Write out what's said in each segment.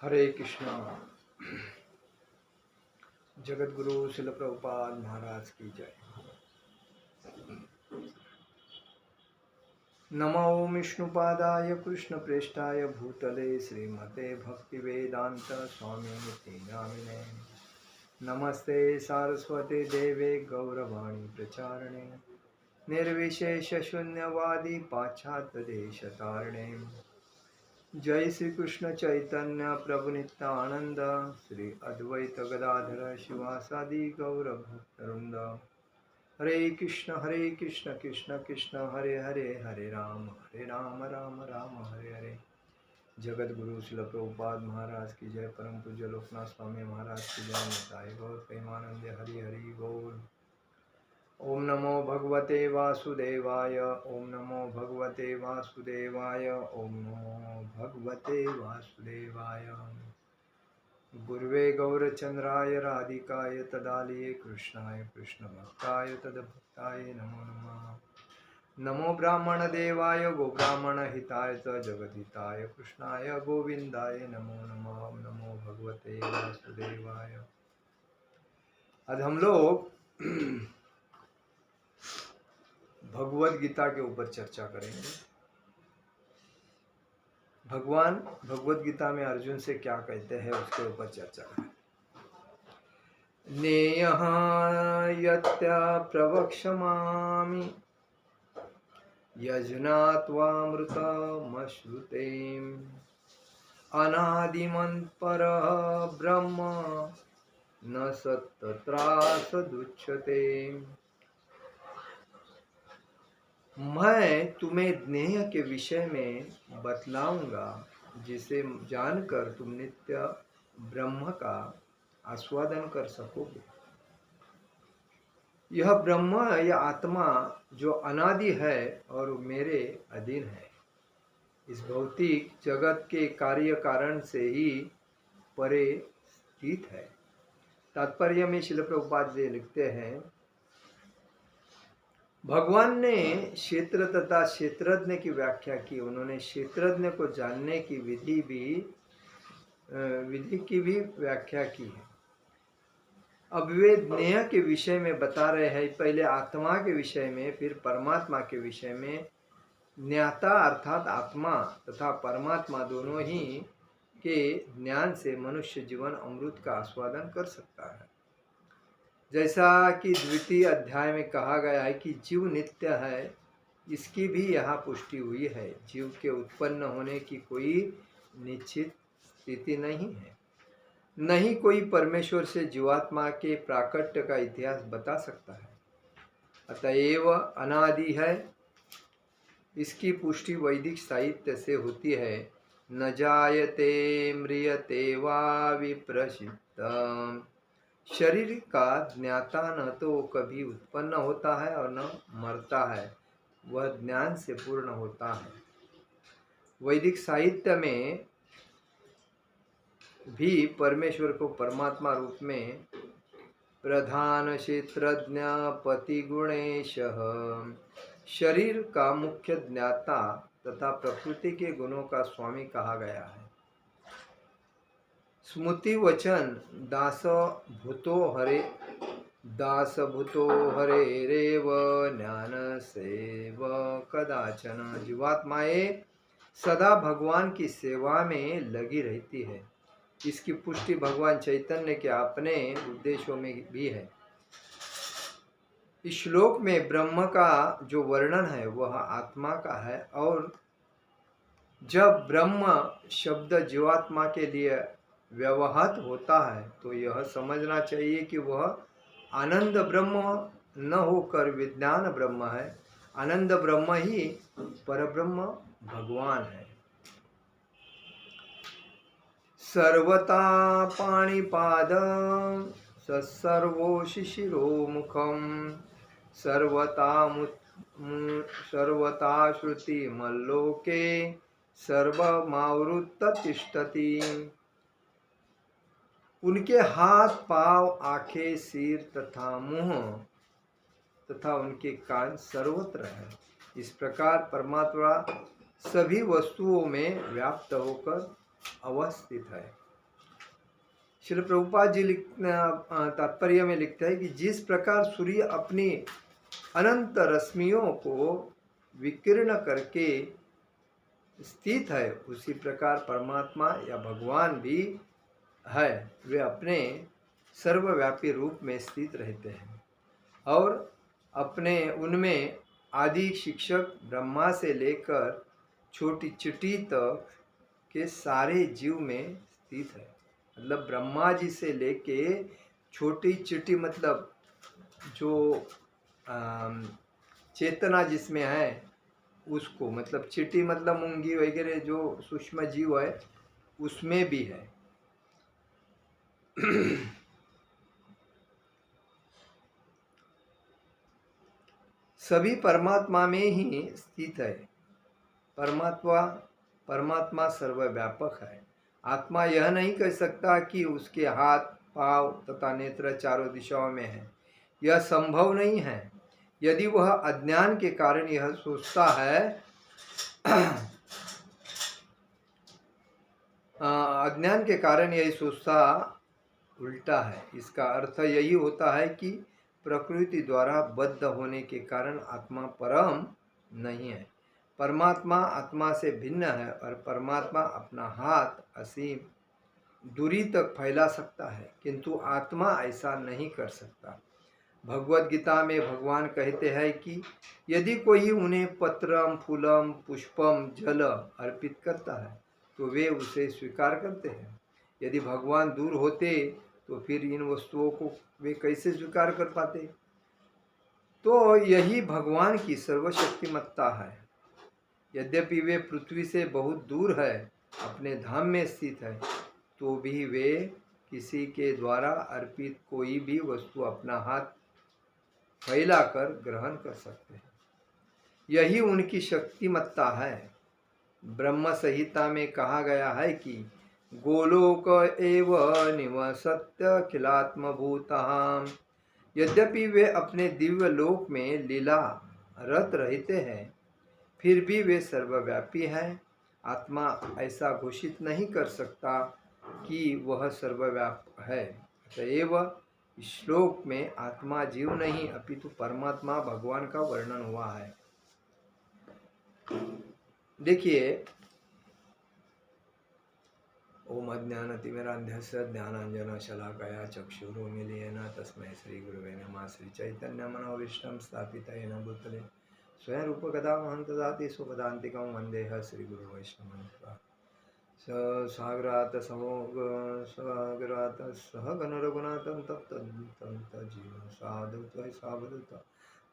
हरे कृष्णा। जगत गुरु शिल प्रभुपाद महाराज की जय। नमो विष्णुपादाय कृष्ण प्रेष्ठाय भूतले श्रीमते भक्ति वेदांत स्वामी नामिने। नमस्ते सारस्वते देवे गौरवाणी प्रचारणे निर्विशेष शून्यवादी पाश्चात्य देश तारणे। जय श्री कृष्ण चैतन्य प्रभु नित्यानंद श्री अद्वैत गदाधर शिवासादि गौर भक्तवृंद। हरे कृष्ण कृष्ण कृष्ण हरे हरे, हरे राम राम राम हरे हरे। जगत गुरु शिल प्रभुपाद महाराज की जय। परम पूज्य लोकनाथ स्वामी महाराज की जय। निताय गौर प्रेमानंद हरि हरि बोल। ओम नमो भगवते वासुदेवाय। ओम नमो भगवते वासुदेवाय। ओम नमो भगवते वासुदेवाय। गुरुवे गौरचंद्राय राधिकाय तदालये कृष्णाय कृष्ण भक्ताय तद्भक्ताय नमो नमः। नमो ब्राह्मण देवाय गो ब्राह्मण हिताय च जगद्हिताय कृष्णाय गोविंदाय नमो नमः। ओम नमो भगवते वासुदेवाय। आज हम लोग भगवद गीता के ऊपर चर्चा करेंगे। भगवान भगवद गीता में अर्जुन से क्या कहते हैं उसके ऊपर चर्चा करें। नेयः यत्य प्रवक्ष्यामि यज्ञात्वामृतमश्नुते अनादिमन्तरः ब्रह्म न सत्तत्रासदुच्यते। मैं तुम्हें ज्ञेय के विषय में बतलाऊंगा जिसे जानकर तुम नित्य ब्रह्म का आस्वादन कर सकोगे। यह ब्रह्म या आत्मा जो अनादि है और मेरे अधीन है, इस भौतिक जगत के कार्य कारण से ही परे स्थित है। तात्पर्य में श्रील प्रभुपाद जी लिखते हैं, भगवान ने क्षेत्र तथा क्षेत्रज्ञ की व्याख्या की। उन्होंने क्षेत्रज्ञ को जानने की विधि की भी व्याख्या की है। अब वे ज्ञेय के विषय में बता रहे हैं, पहले आत्मा के विषय में फिर परमात्मा के विषय में। ज्ञाता अर्थात आत्मा तथा परमात्मा दोनों ही के ज्ञान से मनुष्य जीवन अमृत का आस्वादन कर सकता है। जैसा कि द्वितीय अध्याय में कहा गया है कि जीव नित्य है, इसकी भी यहाँ पुष्टि हुई है। जीव के उत्पन्न होने की कोई निश्चित स्थिति नहीं है। नहीं कोई परमेश्वर से जीवात्मा के प्राकट्य का इतिहास बता सकता है। अतएव अनादि है। इसकी पुष्टि वैदिक साहित्य से होती है। न जायते म्रियते वा विप्रसिद्धम्। शरीर का ज्ञाता न तो कभी उत्पन्न होता है और न मरता है, वह ज्ञान से पूर्ण होता है। वैदिक साहित्य में भी परमेश्वर को परमात्मा रूप में प्रधान क्षेत्रज्ञ पति गुणेशः, शरीर का मुख्य ज्ञाता तथा प्रकृति के गुणों का स्वामी कहा गया है। स्मृति वचन दास भूतो हरेरेव ज्ञान सेव कदाचन। जीवात्माएं सदा भगवान की सेवा में लगी रहती है। इसकी पुष्टि भगवान चैतन्य के अपने उद्देश्यों में भी है। इस श्लोक में ब्रह्म का जो वर्णन है वह आत्मा का है, और जब ब्रह्म शब्द जीवात्मा के लिए व्यवहार होता है तो यह समझना चाहिए कि वह आनंद ब्रह्म न होकर विज्ञान ब्रह्म है। आनंद ब्रह्म ही परब्रह्म भगवान है। सर्वता पाणिपाद सर्वो शिशिरो मुखम सर्वता श्रुति मल्लोके सर्वमावृत्त तिष्ठति। उनके हाथ पांव आंखें सिर तथा मुंह तथा उनके कान सर्वत्र है। इस प्रकार परमात्मा सभी वस्तुओं में व्याप्त होकर अवस्थित है। श्रील प्रभुपाद जी तात्पर्य में लिखते हैं कि जिस प्रकार सूर्य अपनी अनंत रश्मियों को विकीर्ण करके स्थित है, उसी प्रकार परमात्मा या भगवान भी है, वे अपने सर्वव्यापी रूप में स्थित रहते हैं और अपने उनमें आदि शिक्षक ब्रह्मा से लेकर छोटी चिटी तक के सारे जीव में स्थित है। मतलब ब्रह्मा जी से लेके छोटी चिटी, मतलब जो चेतना जिसमें है उसको, मतलब चींटी मतलब मूंगी वगैरह जो सूक्ष्म जीव है उसमें भी है। सभी परमात्मा में ही स्थित है। परमात्मा सर्वव्यापक है। आत्मा यह नहीं कह सकता कि उसके हाथ, पांव तथा नेत्र चारों दिशाओं में है। यह संभव नहीं है। यदि वह अज्ञान के कारण यह सोचता है अज्ञान के कारण यही सोचता उल्टा है। इसका अर्थ यही होता है कि प्रकृति द्वारा बद्ध होने के कारण आत्मा परम नहीं है। परमात्मा आत्मा से भिन्न है और परमात्मा अपना हाथ असीम दूरी तक फैला सकता है, किंतु आत्मा ऐसा नहीं कर सकता। भगवद गीता में भगवान कहते हैं कि यदि कोई उन्हें पत्रम, फूलम, पुष्पम, जल अर्पित करता है तो वे उसे स्वीकार करते हैं। यदि भगवान दूर होते तो फिर इन वस्तुओं को वे कैसे स्वीकार कर पाते? तो यही भगवान की सर्वशक्तिमत्ता है। यद्यपि वे पृथ्वी से बहुत दूर है, अपने धाम में स्थित है, तो भी वे किसी के द्वारा अर्पित कोई भी वस्तु अपना हाथ फैलाकर ग्रहण कर सकते हैं। यही उनकी शक्तिमत्ता है। ब्रह्म संहिता में कहा गया है कि गोलोक एव निवसत्य खिलात्मभूताम। यद्यपि वे अपने दिव्य लोक में लीला रत रहते हैं, फिर भी वे सर्वव्यापी हैं। आत्मा ऐसा घोषित नहीं कर सकता कि वह सर्वव्यापक है। अतएव इस श्लोक में आत्मा जीव नहीं अपितु परमात्मा भगवान का वर्णन हुआ है। देखिए, ओम अज्ञानतिमिरान्धस्य ज्ञानाञ्जनशलाकया चक्षुरुन्मीलितेन तस्मै श्रीगुरवे नमः। श्रीचैतन्यमनोभीष्टं स्थापितेन भूतले स्वयं रूपकदा महं ददाति स्वपदान्तिकं वन्देह श्रीगुरुवैष्णवं। सागरात् सहगण रघुनाथं तप्तं जीवं साधुत्वं सावधूत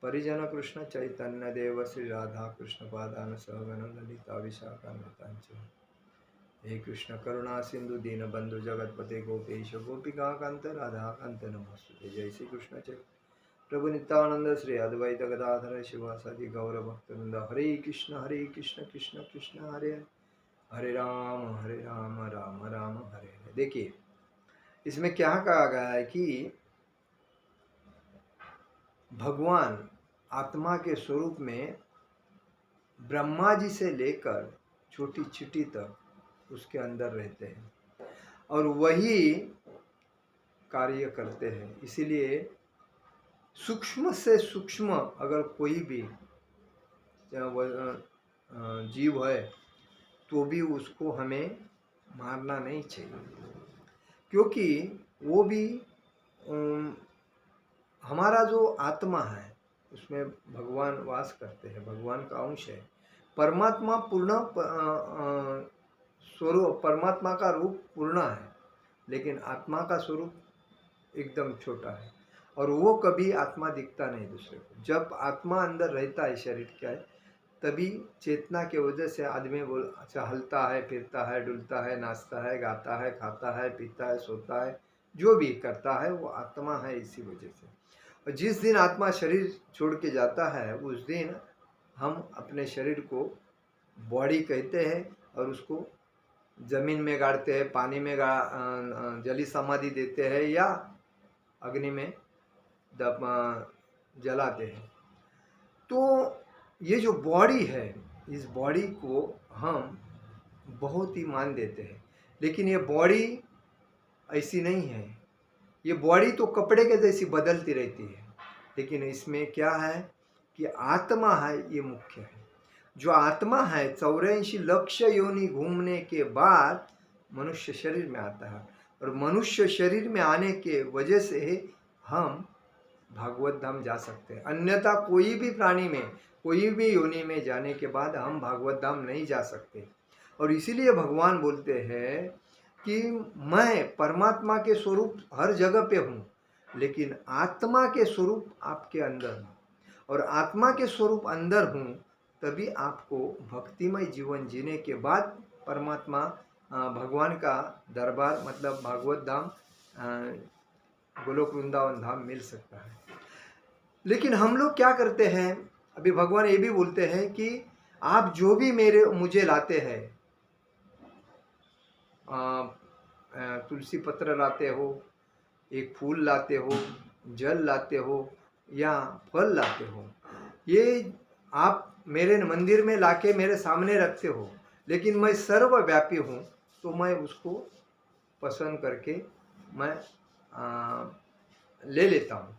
परिजन कृष्ण चैतन्य देव श्री राधा कृष्ण पादान सहगण ललिता विशाखान्वितांच। हे कृष्ण करुणा सिंधु दीन बंधु जगतपते गोपेश गोपिका कांत राधा कांत नमोस्तुते। जय श्री कृष्ण चैतन्य प्रभु नित्यानंद श्री अद्वैत गदाधर शिवासादि गौर भक्तवृंद। हरे कृष्ण कृष्ण कृष्ण हरे हरे, हरे राम राम राम हरे हरे। देखिए, इसमें क्या कहा गया है कि भगवान आत्मा के स्वरूप में ब्रह्मा जी से लेकर छोटी चिटी तक उसके अंदर रहते हैं और वही कार्य करते हैं। इसीलिए सूक्ष्म से सूक्ष्म अगर कोई भी जीव है तो भी उसको हमें मारना नहीं चाहिए, क्योंकि वो भी हमारा जो आत्मा है उसमें भगवान वास करते हैं, भगवान का अंश है। परमात्मा पूर्ण स्वरूप, परमात्मा का रूप पूर्ण है, लेकिन आत्मा का स्वरूप एकदम छोटा है और वो कभी आत्मा दिखता नहीं दूसरे को। जब आत्मा अंदर रहता है शरीर का है, तभी चेतना के वजह से आदमी हलता है, फिरता है, डुलता है, नाचता है, गाता है, खाता है, पीता है, सोता है, जो भी करता है वो आत्मा है। इसी वजह से और जिस दिन आत्मा शरीर छोड़ के जाता है उस दिन हम अपने शरीर को बॉडी कहते हैं और उसको जमीन में गाड़ते हैं, पानी में जली समाधि देते हैं या अग्नि में जलाते हैं। तो ये जो बॉडी है, इस बॉडी को हम बहुत ही मान देते हैं, लेकिन ये बॉडी ऐसी नहीं है। ये बॉडी तो कपड़े के जैसी बदलती रहती है, लेकिन इसमें क्या है कि आत्मा है, ये मुख्य है। जो आत्मा है 84 लक्ष योनि घूमने के बाद मनुष्य शरीर में आता है, और मनुष्य शरीर में आने के वजह से हम भागवत धाम जा सकते हैं। अन्यथा कोई भी प्राणी में, कोई भी योनि में जाने के बाद हम भागवत धाम नहीं जा सकते। और इसीलिए भगवान बोलते हैं कि मैं परमात्मा के स्वरूप हर जगह पे हूँ, लेकिन आत्मा के स्वरूप आपके अंदर हूँ, और आत्मा के स्वरूप अंदर हूँ, तभी आपको भक्तिमय जीवन जीने के बाद परमात्मा भगवान का दरबार मतलब भागवत धाम, गोलोक वृंदावन धाम मिल सकता है। लेकिन हम लोग क्या करते हैं, अभी भगवान ये भी बोलते हैं कि आप जो भी मुझे लाते हैं, तुलसी पत्र लाते हो, एक फूल लाते हो, जल लाते हो या फल लाते हो, ये आप मेरे मंदिर में लाके मेरे सामने रखते हो, लेकिन मैं सर्वव्यापी हूँ, तो मैं उसको पसंद करके मैं ले लेता हूँ,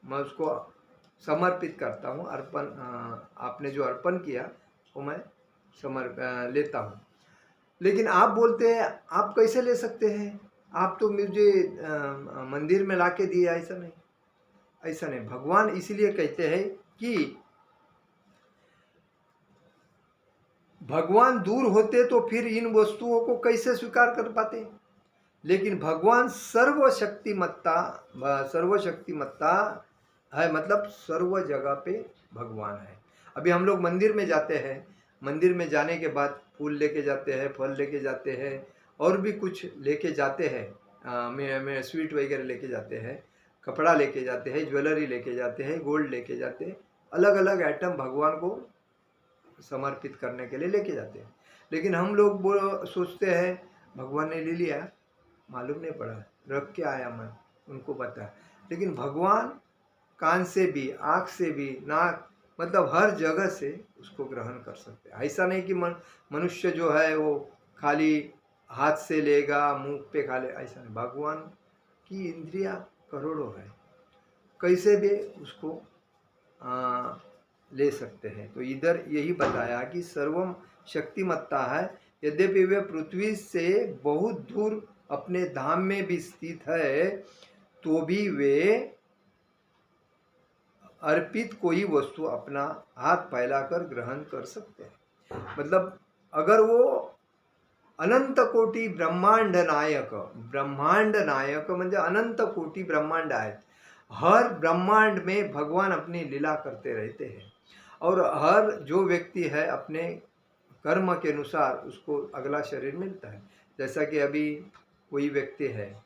मैं उसको समर्पित करता हूँ। अर्पण, आपने जो अर्पण किया वो मैं लेता हूँ। लेकिन आप बोलते हैं आप कैसे ले सकते हैं, आप तो मुझे मंदिर में लाके दिए। ऐसा नहीं, ऐसा नहीं। भगवान इसीलिए कहते हैं कि भगवान दूर होते तो फिर इन वस्तुओं को कैसे स्वीकार कर पाते, लेकिन भगवान सर्वशक्तिमत्ता है, मतलब सर्व जगह पे भगवान है। अभी हम लोग मंदिर में जाते हैं, मंदिर में जाने के बाद फूल लेके जाते हैं, फल लेके जाते हैं, और भी कुछ लेके जाते हैं, मैं स्वीट वगैरह लेके जाते हैं, कपड़ा लेके जाते हैं, ज्वेलरी लेके जाते हैं, गोल्ड लेके जाते हैं, अलग अलग आइटम भगवान को समर्पित करने के लिए लेके जाते हैं। लेकिन हम लोग वो सोचते हैं भगवान ने ले लिया, मालूम नहीं पड़ा, रख के आया मैं, उनको पता है। लेकिन भगवान कान से भी, आँख से भी, नाक, मतलब हर जगह से उसको ग्रहण कर सकते हैं। ऐसा नहीं कि मनुष्य जो है वो खाली हाथ से लेगा, मुंह पे खा ले, ऐसा नहीं। भगवान की इंद्रियां करोड़ों है, कैसे भी उसको ले सकते हैं। तो इधर यही बताया कि सर्वम शक्तिमत्ता है, यद्यपि वे पृथ्वी से बहुत दूर अपने धाम में भी स्थित है, तो भी वे अर्पित कोई वस्तु अपना हाथ फैलाकर ग्रहण कर सकते हैं। मतलब अगर वो अनंत कोटी ब्रह्मांड नायक म्हणजे अनंत कोटी ब्रह्मांड आहेत, हर ब्रह्मांड में भगवान अपनी लीला करते रहते हैं, और हर जो व्यक्ति है अपने कर्म के अनुसार उसको अगला शरीर मिलता है। जैसा कि अभी कोई व्यक्ति है,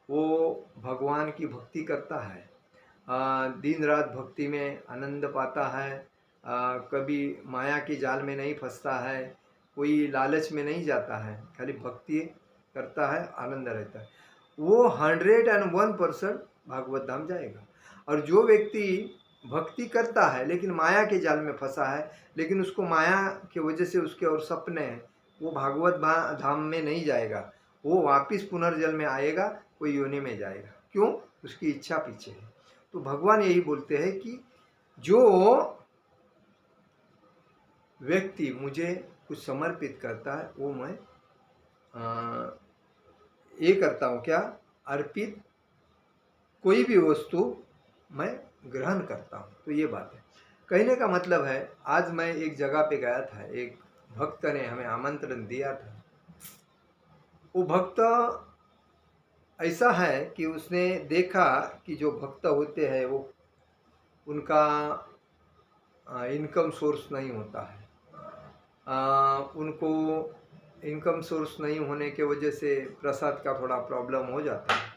वो भगवान की भक्ति करता है, दिन रात भक्ति में आनंद पाता है, कभी माया के जाल में नहीं फंसता है, कोई लालच में नहीं जाता है, खाली भक्ति करता है, आनंद रहता है, वो 101% भागवत धाम जाएगा। और जो व्यक्ति भक्ति करता है लेकिन माया के जाल में फंसा है, लेकिन उसको माया की वजह से उसके और सपने हैं, वो भागवत धाम में नहीं जाएगा, वो वापिस पुनर्जन्म में आएगा, कोई योनि में जाएगा। क्यों? उसकी इच्छा पीछे है। तो भगवान यही बोलते हैं कि जो व्यक्ति मुझे कुछ समर्पित करता है वो मैं ये करता हूँ, क्या? अर्पित कोई भी वस्तु मैं ग्रहण करता हूँ। तो ये बात है। कहने का मतलब है, आज मैं एक जगह पे गया था, एक भक्त ने हमें आमंत्रण दिया था। वो भक्त ऐसा है कि उसने देखा कि जो भक्त होते हैं वो उनका इनकम सोर्स नहीं होता है, उनको इनकम सोर्स नहीं होने के वजह से प्रसाद का थोड़ा प्रॉब्लम हो जाता है।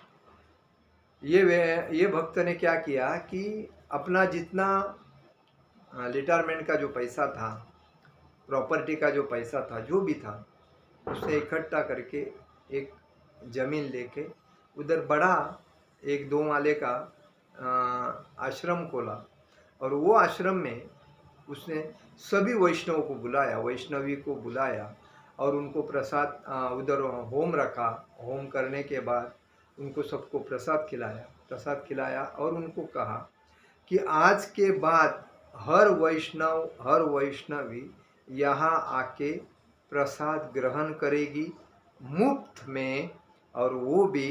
ये भक्त ने क्या किया कि अपना जितना रिटायरमेंट का जो पैसा था, प्रॉपर्टी का जो पैसा था, जो भी था, उसे इकट्ठा करके एक ज़मीन लेके उधर बड़ा एक 2 माले का आश्रम खोला, और वो आश्रम में उसने सभी वैष्णव को बुलाया, वैष्णवी को बुलाया, और उनको प्रसाद उधर होम रखा। होम करने के बाद उनको सबको प्रसाद खिलाया और उनको कहा कि आज के बाद हर वैष्णव हर वैष्णवी यहाँ आके प्रसाद ग्रहण करेगी मुफ्त में, और वो भी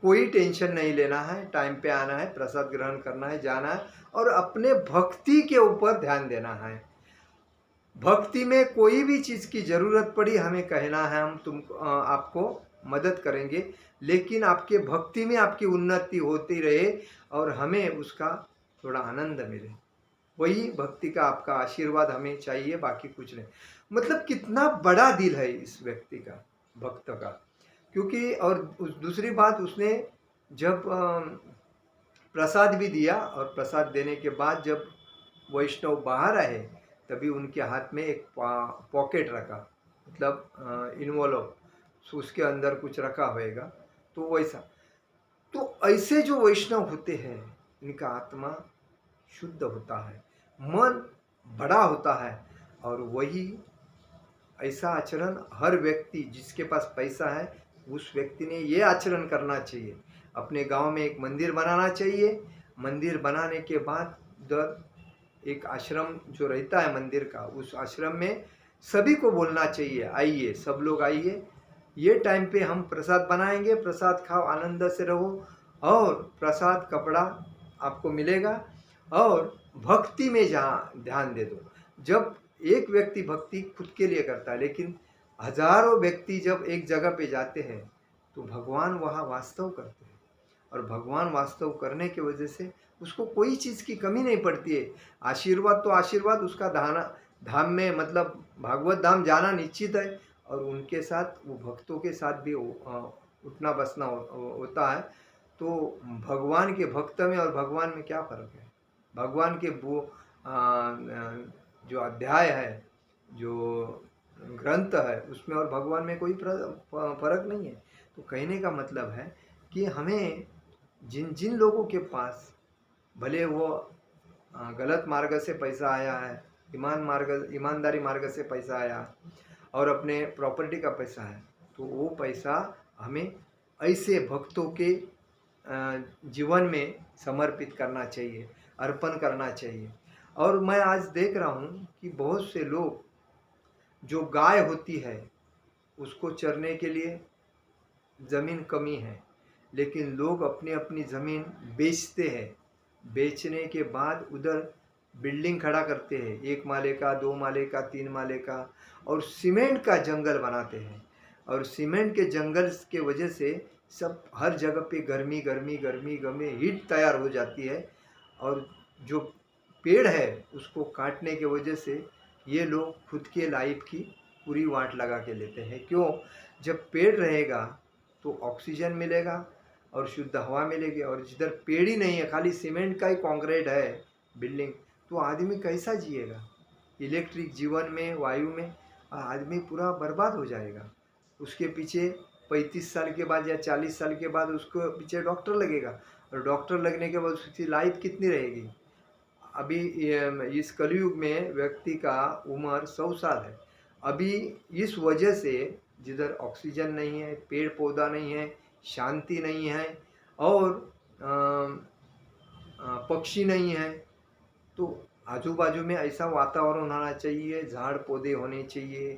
कोई टेंशन नहीं लेना है, टाइम पे आना है, प्रसाद ग्रहण करना है, जाना है और अपने भक्ति के ऊपर ध्यान देना है। भक्ति में कोई भी चीज़ की ज़रूरत पड़ी हमें कहना है, हम आपको मदद करेंगे, लेकिन आपके भक्ति में आपकी उन्नति होती रहे और हमें उसका थोड़ा आनंद मिले। वही भक्ति का आपका आशीर्वाद हमें चाहिए, बाकी कुछ नहीं। मतलब कितना बड़ा दिल है इस व्यक्ति का, भक्त का। क्योंकि और दूसरी बात, उसने जब प्रसाद भी दिया और प्रसाद देने के बाद जब वैष्णव बाहर आए तभी उनके हाथ में एक पॉकेट रखा, मतलब इन्वॉल्व, उसके अंदर कुछ रखा होएगा, तो वैसा। तो ऐसे जो वैष्णव होते हैं इनका आत्मा शुद्ध होता है, मन बड़ा होता है, और वही ऐसा आचरण हर व्यक्ति जिसके पास पैसा है उस व्यक्ति ने ये आचरण करना चाहिए। अपने गांव में एक मंदिर बनाना चाहिए, मंदिर बनाने के बाद उधर एक आश्रम जो रहता है मंदिर का, उस आश्रम में सभी को बोलना चाहिए, आइए सब लोग आइए, ये टाइम पे हम प्रसाद बनाएंगे, प्रसाद खाओ, आनंद से रहो, और प्रसाद कपड़ा आपको मिलेगा, और भक्ति में जहाँ ध्यान दे दो। जब एक व्यक्ति भक्ति खुद के लिए करता है, लेकिन हजारों व्यक्ति जब एक जगह पे जाते हैं तो भगवान वहाँ वास्तव करते हैं, और भगवान वास्तव करने की वजह से उसको कोई चीज़ की कमी नहीं पड़ती है। आशीर्वाद तो आशीर्वाद, उसका धाम में, मतलब भागवत धाम जाना निश्चित है, और उनके साथ वो भक्तों के साथ भी उठना बसना होता है। तो भगवान के भक्त में और भगवान में क्या फ़र्क है? भगवान के वो जो अध्याय है, जो ग्रंथ है, उसमें और भगवान में कोई फर्क नहीं है। तो कहने का मतलब है कि हमें जिन जिन लोगों के पास भले वो गलत मार्ग से पैसा आया है, ईमानदारी मार्ग से पैसा आया और अपने प्रॉपर्टी का पैसा है, तो वो पैसा हमें ऐसे भक्तों के जीवन में समर्पित करना चाहिए, अर्पण करना चाहिए। और मैं आज देख रहा हूँ कि बहुत से लोग, जो गाय होती है उसको चरने के लिए ज़मीन कमी है, लेकिन लोग अपनी अपनी ज़मीन बेचते हैं, बेचने के बाद उधर बिल्डिंग खड़ा करते हैं, 1 माले का, 2 माले का, 3 माले का, और सीमेंट का जंगल बनाते हैं। और सीमेंट के जंगल के वजह से सब हर जगह पे गर्मी गर्मी गर्मी गर्मी हीट तैयार हो जाती है, और जो पेड़ है उसको काटने के वजह से ये लोग खुद के लाइफ की पूरी वाट लगा के लेते हैं। क्यों? जब पेड़ रहेगा तो ऑक्सीजन मिलेगा और शुद्ध हवा मिलेगी, और जिधर पेड़ ही नहीं है, खाली सीमेंट का ही कंक्रीट है बिल्डिंग, तो आदमी कैसा जिएगा? इलेक्ट्रिक जीवन में, वायु में आदमी पूरा बर्बाद हो जाएगा। उसके पीछे 35 साल के बाद या 40 साल के बाद उसको पीछे डॉक्टर लगेगा, और डॉक्टर लगने के बाद उसकी लाइफ कितनी रहेगी? अभी इस कलयुग में व्यक्ति का उम्र 100 साल है। अभी इस वजह से जिधर ऑक्सीजन नहीं है, पेड़ पौधा नहीं है, शांति नहीं है, और पक्षी नहीं है, तो आजू बाजू में ऐसा वातावरण होना चाहिए, झाड़ पौधे होने चाहिए,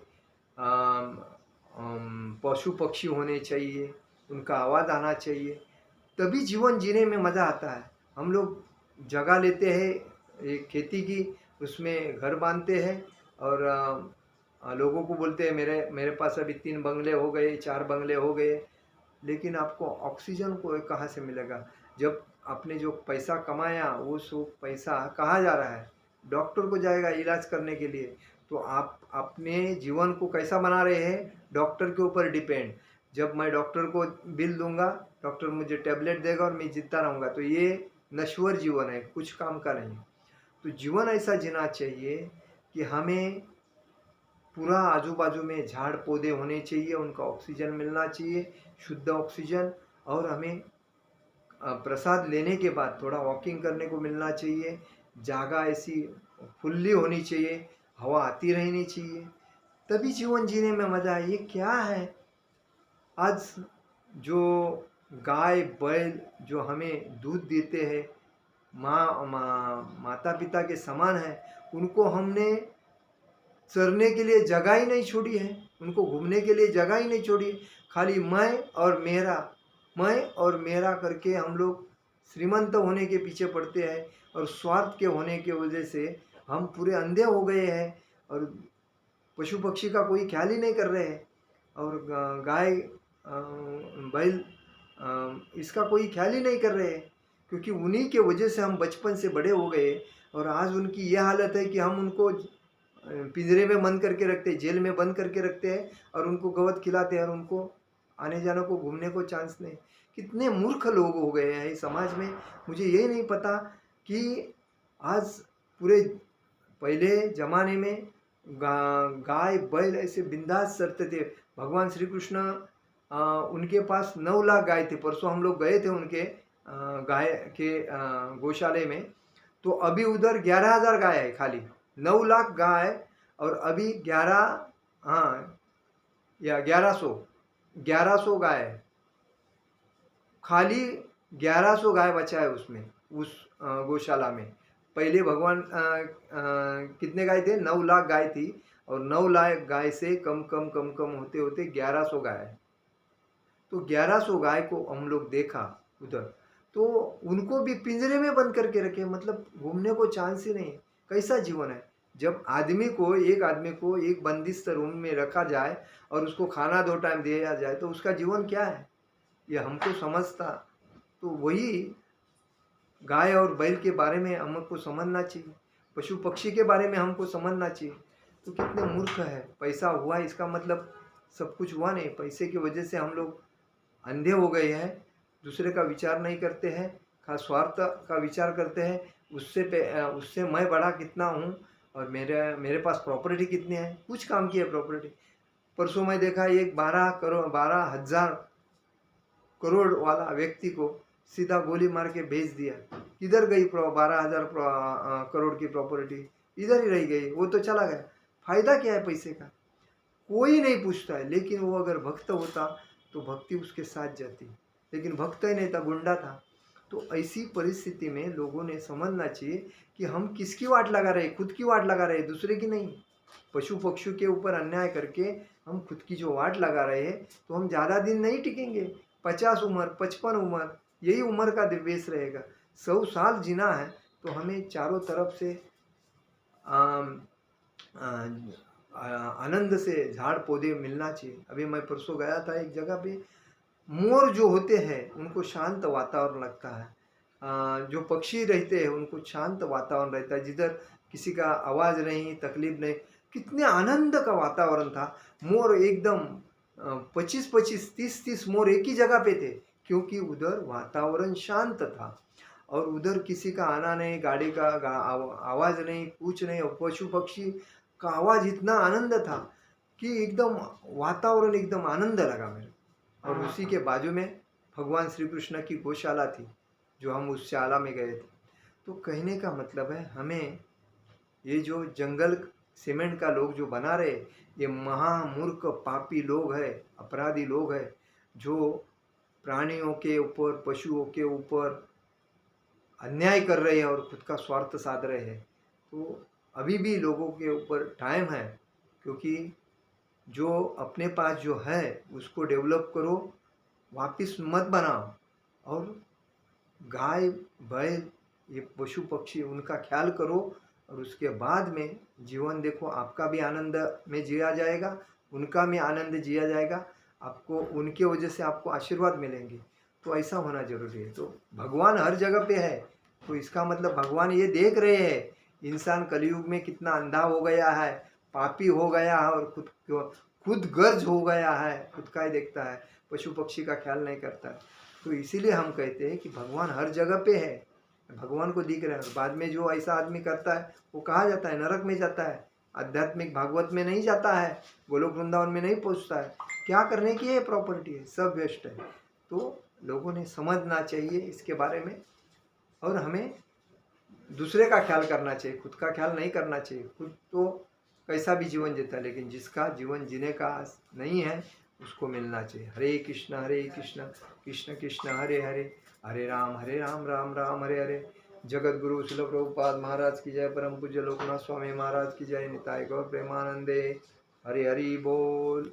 पशु पक्षी होने चाहिए, उनका आवाज़ आना चाहिए, तभी जीवन जीने में मज़ा आता है। हम लोग जगह लेते हैं एक खेती की, उसमें घर बांधते हैं और लोगों को बोलते हैं मेरे पास अभी 3 बंगले हो गए, 4 बंगले हो गए, लेकिन आपको ऑक्सीजन को कहाँ से मिलेगा? जब आपने जो पैसा कमाया वो सब पैसा कहाँ जा रहा है? डॉक्टर को जाएगा इलाज करने के लिए। तो आप अपने जीवन को कैसा बना रहे हैं? डॉक्टर के ऊपर डिपेंड। जब मैं डॉक्टर को बिल दूंगा, डॉक्टर मुझे टैबलेट देगा और मैं जीता रहूँगा, तो ये नश्वर जीवन है, कुछ काम का नहीं। तो जीवन ऐसा जीना चाहिए कि हमें पूरा आजू बाजू में झाड़ पौधे होने चाहिए, उनका ऑक्सीजन मिलना चाहिए, शुद्ध ऑक्सीजन, और हमें प्रसाद लेने के बाद थोड़ा वॉकिंग करने को मिलना चाहिए, जगह ऐसी खुली होनी चाहिए, हवा आती रहनी चाहिए, तभी जीवन जीने में मज़ा है। ये क्या है? आज जो गाय बैल जो हमें दूध देते हैं, माता पिता के समान है, उनको हमने चरने के लिए जगह ही नहीं छोड़ी है, उनको घूमने के लिए जगह ही नहीं छोड़ी। खाली मैं और मेरा करके हम लोग श्रीमंत होने के पीछे पड़ते हैं, और स्वार्थ के होने की वजह से हम पूरे अंधे हो गए हैं, और पशु पक्षी का कोई ख्याल ही नहीं कर रहे हैं, और गाय बैल इसका कोई ख्याल ही नहीं कर रहे हैं, क्योंकि उन्हीं के वजह से हम बचपन से बड़े हो गए, और आज उनकी यह हालत है कि हम उनको पिंजरे में बंद करके रखते हैं, जेल में बंद करके रखते हैं, और उनको गवत खिलाते हैं, और उनको आने जाने को घूमने को चांस नहीं। कितने मूर्ख लोग हो गए हैं इस समाज में। मुझे ये नहीं पता कि आज पूरे पहले ज़माने में गाय बैल ऐसे बिंदास चरते थे। भगवान श्री कृष्ण उनके पास 9 लाख गाय थे। परसों हम लोग गए थे उनके गाय के गौशाले में, तो अभी उधर 11,000 गाय है खाली। 9 लाख गाय, और अभी 1100 गाय है खाली। 1100 गाय बचा है उसमें, उस गौशाला में। पहले भगवान कितने गाय थे? 9 लाख गाय थी, और 9 लाख गाय से कम कम कम कम होते होते 1100 गाय है। तो 1100 गाय को हम लोग देखा उधर, तो उनको भी पिंजरे में बंद करके रखे, मतलब घूमने को चांस ही नहीं। कैसा जीवन है? जब एक आदमी को एक बंदिस्त रूम में रखा जाए और उसको खाना 2 टाइम दिया जाए, तो उसका जीवन क्या है? ये हमको समझता। तो वही गाय और बैल के बारे में हमको समझना चाहिए, पशु पक्षी के बारे में हमको समझना चाहिए। तो कितने मूर्ख है। पैसा हुआ इसका मतलब सब कुछ हुआ नहीं। पैसे की वजह से हम लोग अंधे हो गए हैं, दूसरे का विचार नहीं करते हैं, खास स्वार्थ का विचार करते हैं। उससे मैं बड़ा कितना हूँ, और मेरे पास प्रॉपर्टी कितनी है, कुछ काम की है प्रॉपर्टी। परसों मैं देखा एक 12,000 करोड़ वाला व्यक्ति को सीधा गोली मार के भेज दिया। किधर गई 12,000 करोड़ की प्रॉपर्टी? इधर ही रह गई, वो तो चला गया। फायदा क्या है पैसे का? कोई नहीं पूछता है। लेकिन वो अगर भक्त होता तो भक्ति उसके साथ जाती, लेकिन भक्त ही नहीं था, गुंडा था। तो ऐसी परिस्थिति में लोगों ने समझना चाहिए कि हम किसकी वाट लगा रहे, खुद की वाट लगा रहे, दूसरे की नहीं। पशु पक्षियों के ऊपर अन्याय करके हम खुद की जो वाट लगा रहे हैं, तो हम ज़्यादा दिन नहीं टिकेंगे। 50 उम्र, 55 उम्र, यही उम्र का दिव्यस रहेगा। 100 साल जीना है तो हमें चारों तरफ से आनंद से झाड़ पौधे मिलना चाहिए। अभी मैं परसों गया था एक जगह पे, मोर जो होते हैं उनको शांत वातावरण लगता है। जो पक्षी रहते हैं उनको शांत वातावरण रहता है, जिधर किसी का आवाज़ नहीं, तकलीफ नहीं। कितने आनंद का वातावरण था। मोर एकदम 25-25, 30-30 मोर एक ही जगह पे थे, क्योंकि उधर वातावरण शांत था, और उधर किसी का आना नहीं, गाड़ी का आवाज़ नहीं, कुछ नहीं। और पशु पक्षी का आवाज़ इतना आनंद था कि एकदम वातावरण एकदम आनंद लगा मेरे। और उसी के बाजू में भगवान श्री कृष्ण की गौशाला थी, जो हम उस शाला में गए थे। तो कहने का मतलब है, हमें ये जो जंगल सीमेंट का लोग जो बना रहे, ये महामूर्ख पापी लोग हैं, अपराधी लोग हैं, जो प्राणियों के ऊपर, पशुओं के ऊपर अन्याय कर रहे हैं और खुद का स्वार्थ साध रहे हैं। तो अभी भी लोगों के ऊपर टाइम है, क्योंकि जो अपने पास जो है उसको डेवलप करो, वापस मत बनाओ। और गाय बैल ये पशु पक्षी उनका ख्याल करो, और उसके बाद में जीवन देखो। आपका भी आनंद में जिया जाएगा, उनका भी आनंद जिया जाएगा, आपको उनके वजह से आपको आशीर्वाद मिलेंगे। तो ऐसा होना जरूरी है। तो भगवान हर जगह पे है, तो इसका मतलब भगवान ये देख रहे हैं इंसान कलयुग में कितना अंधा हो गया है, पापी हो गया है, और खुद गर्ज हो गया है, खुद का ही देखता है, पशु पक्षी का ख्याल नहीं करता है। तो इसीलिए हम कहते हैं कि भगवान हर जगह पे है, भगवान को दिख रहा है। बाद में जो ऐसा आदमी करता है वो कहा जाता है नरक में जाता है, आध्यात्मिक भागवत में नहीं जाता है, गोलोक वृंदावन में नहीं पहुंचता है। क्या करने की है? प्रॉपर्टी है, सब वेस्ट है। तो लोगों ने समझना चाहिए इसके बारे में, और हमें दूसरे का ख्याल करना चाहिए, खुद का ख्याल नहीं करना चाहिए। खुद तो कैसा भी जीवन जीता है, लेकिन जिसका जीवन जीने का नहीं है उसको मिलना चाहिए। हरे कृष्ण कृष्ण कृष्ण हरे हरे, हरे राम राम राम हरे हरे। जगत गुरु शिल प्रभुपाद महाराज की जय। परम पूज्य लोकनाथ स्वामी महाराज की जय। निताय गौर प्रेमानंदे। हरि हरि बोल।